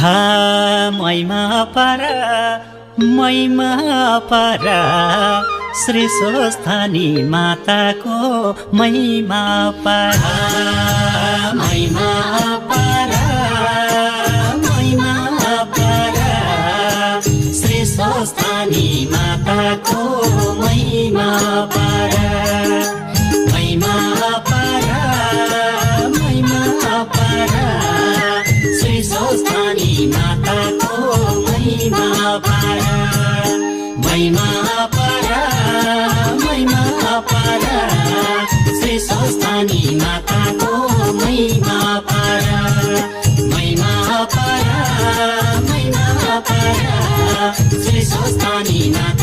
महिमा पारा श्री स्वस्थानी माताको महिमा पारा महिमा पारा श्री स्वस्थानी माताको महिमा पारा महिमा पारा श्री स्वस्थानी माताको महिमा पारा महिमा पारा श्री स्वस्थानी माताको महिमा पारा महिमा पारा श्री स्वस्थानी माता